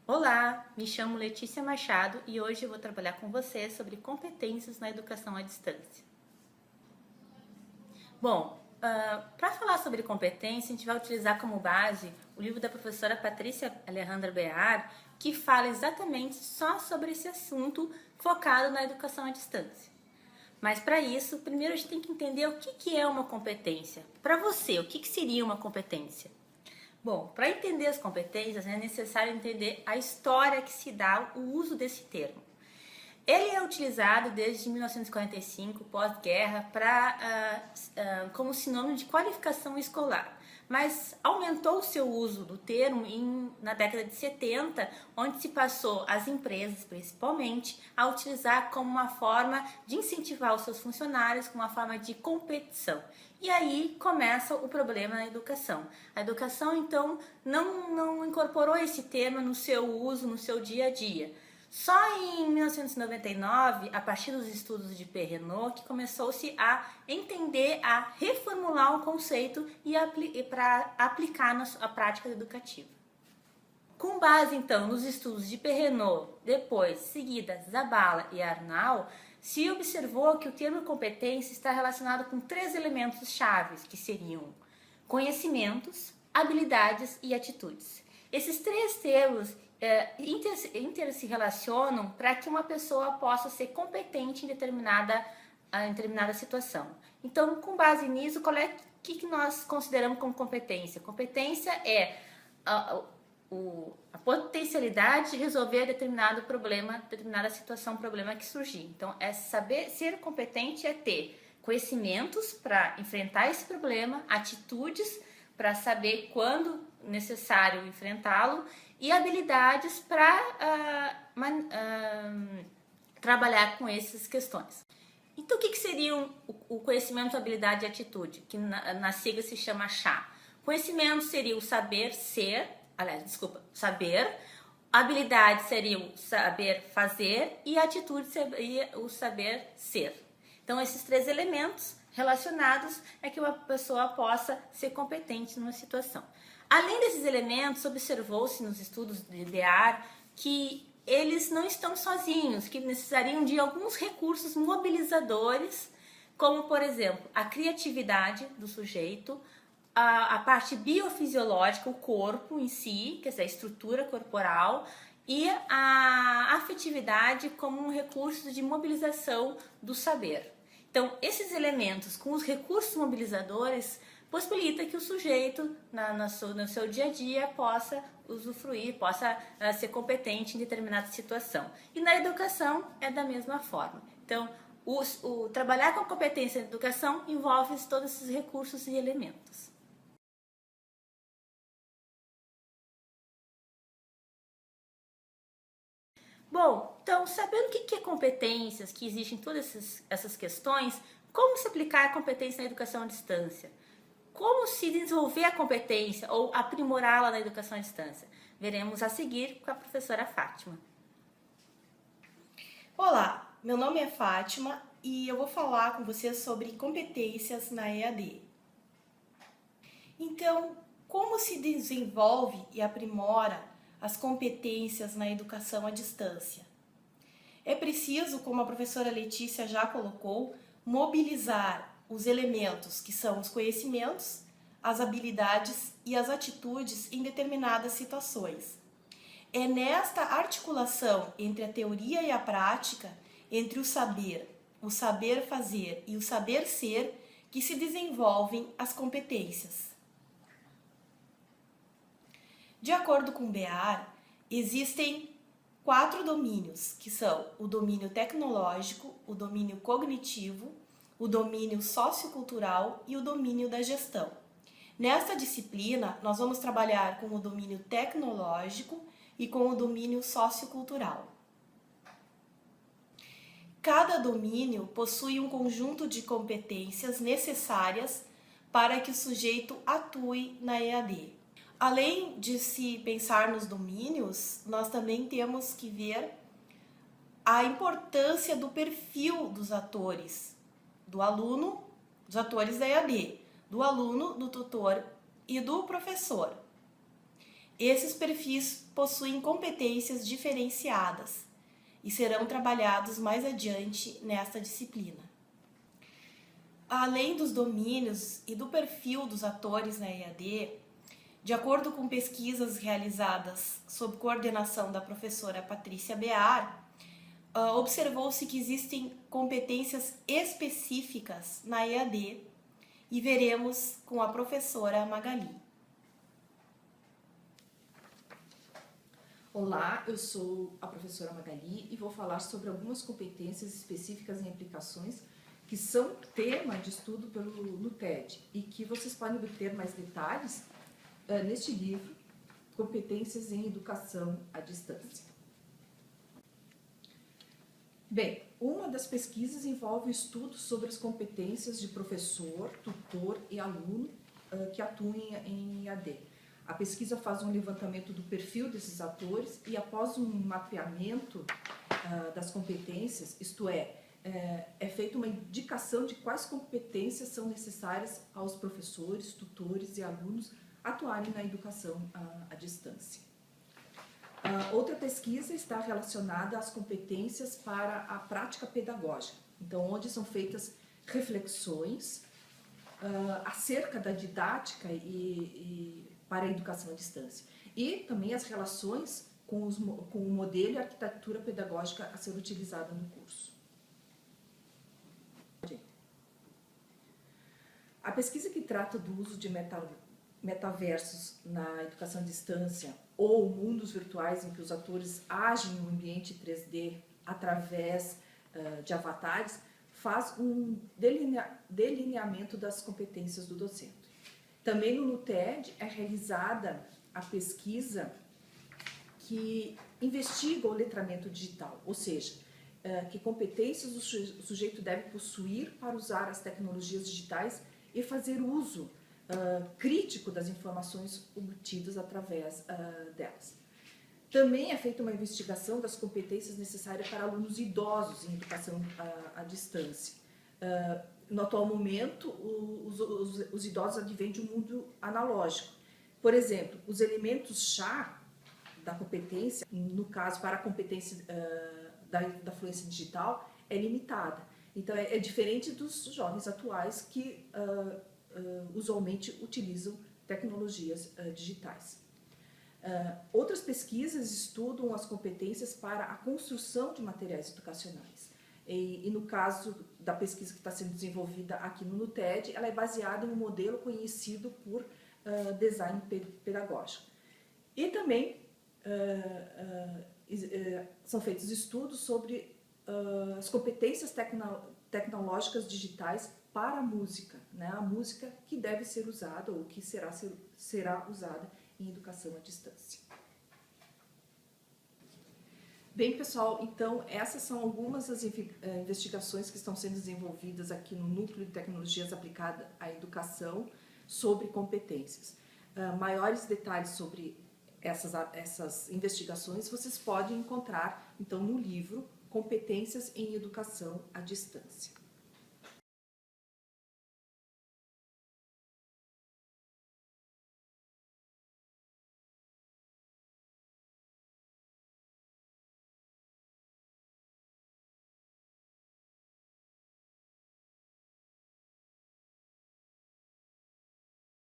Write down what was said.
Olá, me chamo Letícia Machado e hoje eu vou trabalhar com você sobre competências na educação à distância. Bom, para falar sobre competência, a gente vai utilizar como base o livro da professora Patrícia Alejandra Bear, que fala exatamente só sobre esse assunto focado na educação à distância. Mas para isso, primeiro a gente tem que entender o que é uma competência. Para você, o que seria uma competência? Bom, para entender as competências é necessário entender a história que se dá o uso desse termo. Ele é utilizado desde 1945, pós-guerra, como sinônimo de qualificação escolar, mas aumentou o seu uso do termo na década de 70, onde se passou as empresas, principalmente, a utilizar como uma forma de incentivar os seus funcionários, como uma forma de competição. E aí começa o problema na educação. A educação, então, não incorporou esse termo no seu uso, no seu dia a dia. Só em 1999, a partir dos estudos de Perrenot, que começou-se a entender, a reformular o conceito para aplicar na prática educativa. Com base, então, nos estudos de Perrenot, depois seguida Zabala e Arnau, se observou que o termo competência está relacionado com 3 elementos chaves, que seriam conhecimentos, habilidades e atitudes. Esses 3 termos se relacionam para que uma pessoa possa ser competente em determinada situação. Então, com base nisso, que nós consideramos como competência? Competência é a potencialidade de resolver determinado problema, determinada situação, problema que surgir. Então, ser competente é ter conhecimentos para enfrentar esse problema, atitudes para saber quando necessário enfrentá-lo e habilidades para trabalhar com essas questões. Então, o que seriam o conhecimento, habilidade e atitude, que na sigla se chama CHA? Conhecimento seria o saber ser, saber, habilidade seria o saber fazer e atitude seria o saber ser. Então, esses 3 elementos relacionados é que uma pessoa possa ser competente numa situação. Além desses elementos, observou-se nos estudos de Bear que eles não estão sozinhos, que necessitariam de alguns recursos mobilizadores, como, por exemplo, a criatividade do sujeito, a parte biofisiológica, o corpo em si, quer dizer, a estrutura corporal, e a afetividade como um recurso de mobilização do saber. Então, esses elementos com os recursos mobilizadores possibilita que o sujeito, no seu dia a dia, possa usufruir, possa ser competente em determinada situação. E na educação é da mesma forma. Então, trabalhar com competência na educação envolve todos esses recursos e elementos. Bom, então, sabendo o que é competências, que existem todas essas questões, como se aplicar a competência na educação à distância? Como se desenvolver a competência ou aprimorá-la na educação à distância? Veremos a seguir com a professora Fátima. Olá, meu nome é Fátima e eu vou falar com você sobre competências na EAD. Então, como se desenvolve e aprimora as competências na educação à distância? É preciso, como a professora Letícia já colocou, mobilizar os elementos que são os conhecimentos, as habilidades e as atitudes em determinadas situações. É nesta articulação entre a teoria e a prática, entre o saber fazer e o saber ser, que se desenvolvem as competências. De acordo com Bear, existem 4 domínios, que são o domínio tecnológico, o domínio cognitivo, o domínio sociocultural e o domínio da gestão. Nesta disciplina, nós vamos trabalhar com o domínio tecnológico e com o domínio sociocultural. Cada domínio possui um conjunto de competências necessárias para que o sujeito atue na EAD. Além de se pensar nos domínios, nós também temos que ver a importância do perfil dos atores, do aluno, dos atores da EAD, do aluno, do tutor e do professor. Esses perfis possuem competências diferenciadas e serão trabalhados mais adiante nesta disciplina. Além dos domínios e do perfil dos atores na EAD, de acordo com pesquisas realizadas sob coordenação da professora Patrícia Bear, observou-se que existem competências específicas na EAD e veremos com a professora Magali. Olá, eu sou a professora Magali e vou falar sobre algumas competências específicas em aplicações que são tema de estudo no TED e que vocês podem obter mais detalhes neste livro, Competências em Educação à Distância. Bem, uma das pesquisas envolve o estudo sobre as competências de professor, tutor e aluno que atuam em EAD. A pesquisa faz um levantamento do perfil desses atores e após um mapeamento das competências, isto é feita uma indicação de quais competências são necessárias aos professores, tutores e alunos atuarem na educação à distância. Outra pesquisa está relacionada às competências para a prática pedagógica, então onde são feitas reflexões acerca da didática para a educação à distância e também as relações com o modelo e a arquitetura pedagógica a ser utilizada no curso. A pesquisa que trata do uso de metaversos na educação à distância ou mundos virtuais em que os atores agem no ambiente 3D através de avatares faz um delineamento das competências do docente. Também no TED é realizada a pesquisa que investiga o letramento digital, ou seja, que competências o sujeito deve possuir para usar as tecnologias digitais e fazer uso crítico das informações obtidas através delas. Também é feita uma investigação das competências necessárias para alunos idosos em educação à distância. No atual momento, os idosos advêm de um mundo analógico. Por exemplo, os elementos-chave da competência, no caso, para a competência da fluência digital, é limitada. Então, é diferente dos jovens atuais que usualmente utilizam tecnologias digitais. Outras pesquisas estudam as competências para a construção de materiais educacionais. E no caso da pesquisa que está sendo desenvolvida aqui no TED, ela é baseada em um modelo conhecido por design pedagógico. E também são feitos estudos sobre as competências tecnológicas digitais para a música, né? A música que deve ser usada ou que será usada em educação à distância. Bem, pessoal, então essas são algumas das investigações que estão sendo desenvolvidas aqui no Núcleo de Tecnologias Aplicadas à Educação sobre competências. Maiores detalhes sobre essas investigações vocês podem encontrar, então, no livro Competências em Educação à Distância.